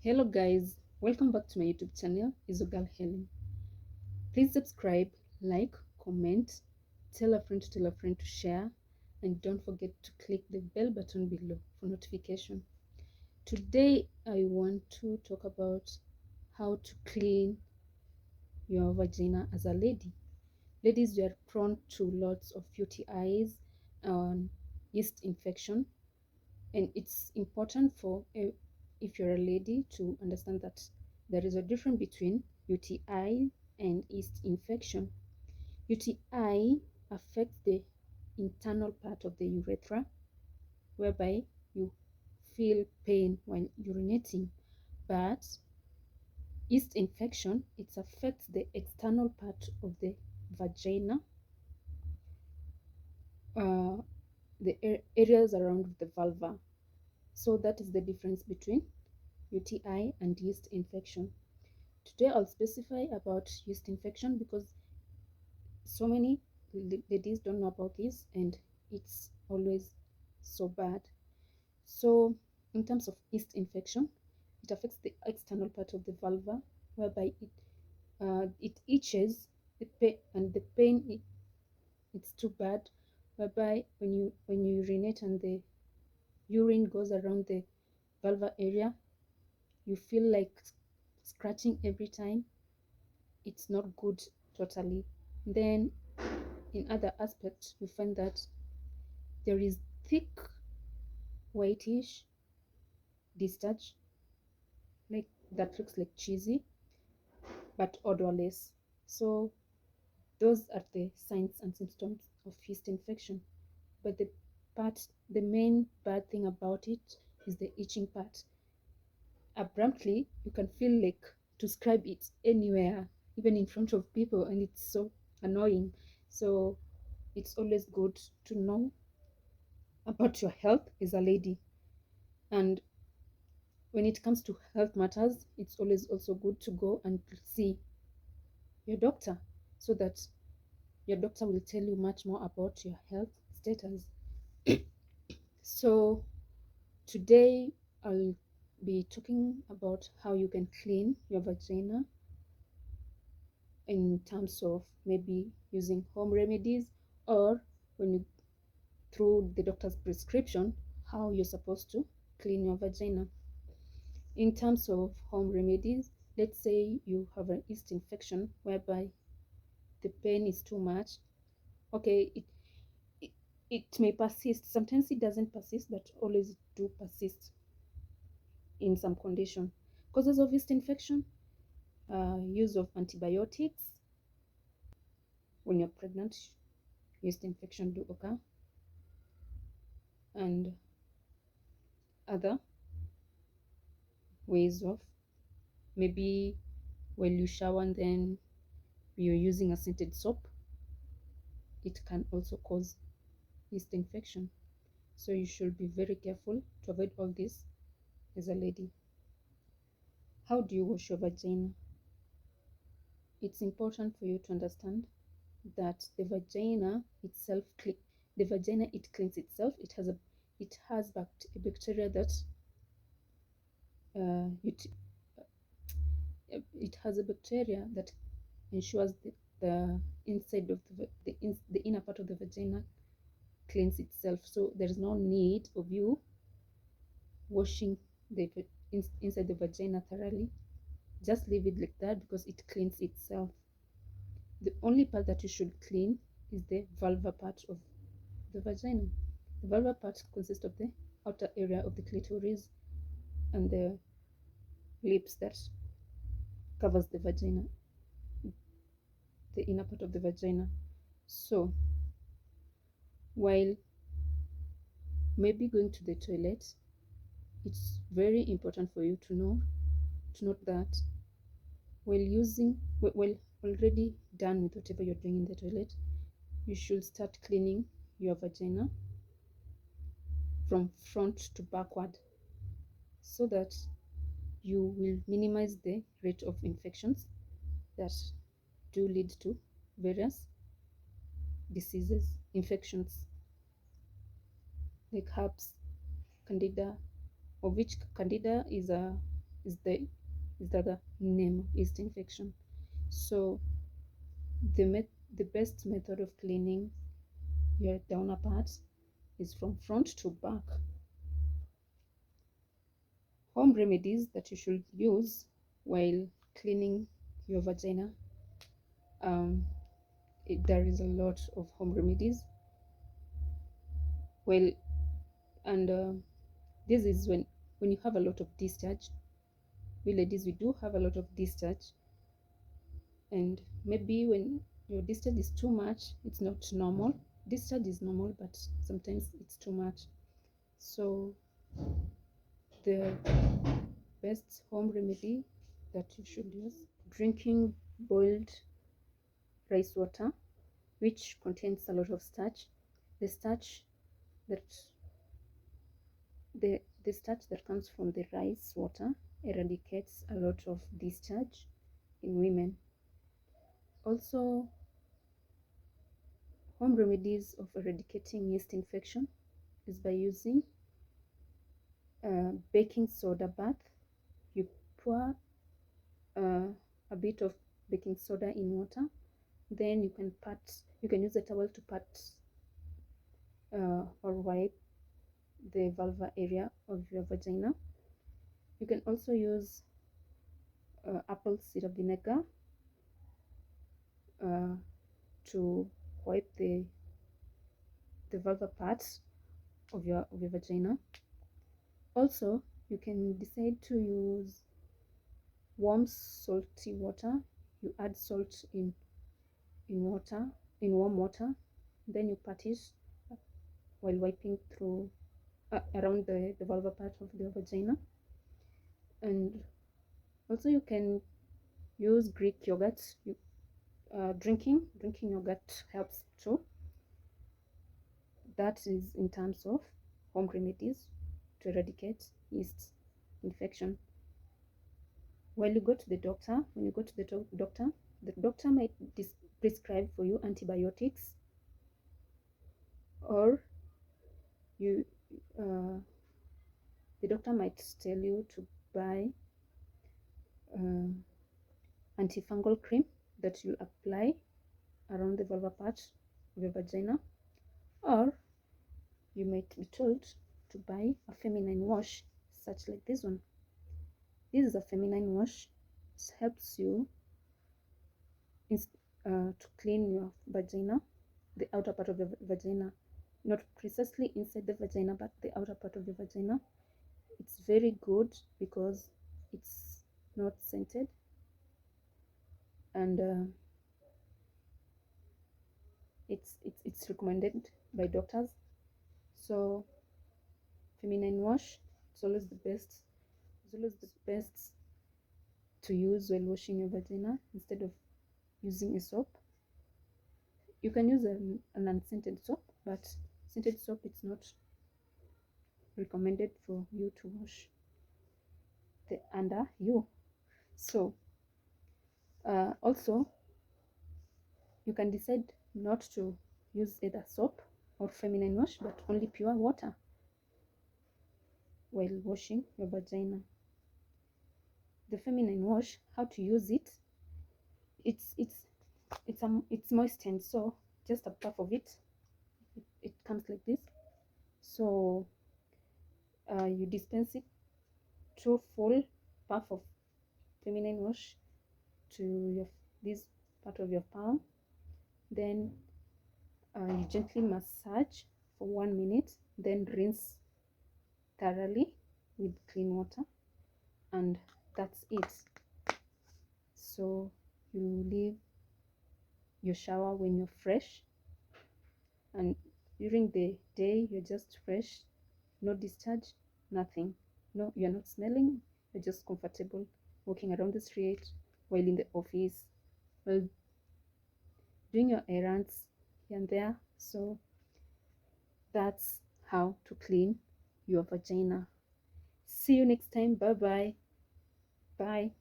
Hello guys, welcome back to my YouTube channel, Isogal Helen. Please subscribe, like, comment, tell a friend to tell a friend to share, and don't forget to click the bell button below for notification. Today I want to talk about how to clean your vagina as a lady. Ladies, you are prone to lots of UTIs and yeast infection, and it's important for if you're a lady to understand that there is a difference between UTI and yeast infection. UTI affects the internal part of the urethra, whereby you feel pain while urinating, but yeast infection, it affects the external part of the vagina, uh, the areas around the vulva. So that is the difference between UTI and yeast infection. Today I'll specify about yeast infection because so many ladies don't know about this and it's always so bad. So in terms of yeast infection, it affects the external part of the vulva, whereby it itches and the pain it's too bad, whereby when you urinate and the urine goes around the vulva area, you feel like scratching every time. It's not good totally. Then in other aspects, you find that there is thick whitish discharge, like that looks like cheesy but odorless. So those are the signs and symptoms of yeast infection. But the main bad thing about it is the itching part. Abruptly, you can feel like to scrub it anywhere, even in front of people, and it's so annoying. So it's always good to know about your health as a lady. And when it comes to health matters, it's always also good to go and see your doctor so that your doctor will tell you much more about your health status. So today I'll be talking about how you can clean your vagina in terms of maybe using home remedies, or when you through the doctor's prescription, how you're supposed to clean your vagina. In terms of home remedies, let's say you have an yeast infection whereby the pain is too much. Okay, it, it may persist. Sometimes it doesn't persist, but always it do persist in some condition. Causes of yeast infection, use of antibiotics. When you're pregnant, yeast infection do occur, and other ways of maybe while you shower and then you're using a scented soap, it can also cause yeast infection. So you should be very careful to avoid all this as a lady. How do you wash your vagina? It's important for you to understand that the vagina itself it cleans itself. A bacteria that uh, it, it has a bacteria that ensures the inside of the inner part of the vagina cleans itself. So there is no need of you washing the inside the vagina thoroughly. Just leave it like that because it cleans itself. The only part that you should clean is the vulvar part of the vagina. The vulvar part consists of the outer area of the clitoris and the lips that covers the vagina, the inner part of the vagina. So while maybe going to the toilet, it's very important for you to note that while already done with whatever you're doing in the toilet, you should start cleaning your vagina from front to backward so that you will minimize the rate of infections that do lead to various diseases, infections like herpes, candida, of which candida is is the name of yeast infection. So the best method of cleaning your downer parts is from front to back. Home remedies that you should use while cleaning your vagina. There is a lot of home remedies. Well, and this is when you have a lot of discharge. We ladies, we do have a lot of discharge, and maybe when your discharge is too much, it's not normal. Discharge is normal, but sometimes it's too much. So the best home remedy that you should use: drinking boiled rice water, which contains a lot of starch. The starch that the starch that comes from the rice water eradicates a lot of discharge in women. Also, home remedies of eradicating yeast infection is by using baking soda bath. You pour a bit of baking soda in water, then you can use a towel to pat or wipe the vulva area of your vagina. You can also use apple cider vinegar to wipe the vulva parts of your vagina. Also, you can decide to use warm salty water. You add salt in warm water, then you pat it while wiping through around the vulva part of the vagina. And also you can use Greek yogurt. Drinking yogurt helps too. That is in terms of home remedies to eradicate yeast infection. When you go to the doctor, the doctor might prescribe for you antibiotics, or the doctor might tell you to buy antifungal cream that you apply around the vulva part of your vagina, or you might be told to buy a feminine wash such like this one. This is a feminine wash. It helps you to clean your vagina, the outer part of your vagina, not precisely inside the vagina, but the outer part of the vagina. It's very good because it's not scented, and it's recommended by doctors. So feminine wash, it's always the best. It's always the best to use while washing your vagina instead of using a soap. You can use an unscented soap, but scented soap, it's not recommended for you to wash the under you. So also you can decide not to use either soap or feminine wash, but only pure water while washing your vagina. The feminine wash, how to use it? It's moistened, so just a puff of it. It comes like this. So you dispense it 2 full puff of feminine wash to this part of your palm. Then you gently massage for 1 minute, then rinse thoroughly with clean water, and that's it. So you leave your shower when you're fresh, and during the day you're just fresh, no discharge, nothing. No, you're not smelling, you're just comfortable walking around the street, while in the office, while doing your errands here and there. So that's how to clean your vagina. See you next time. Bye bye.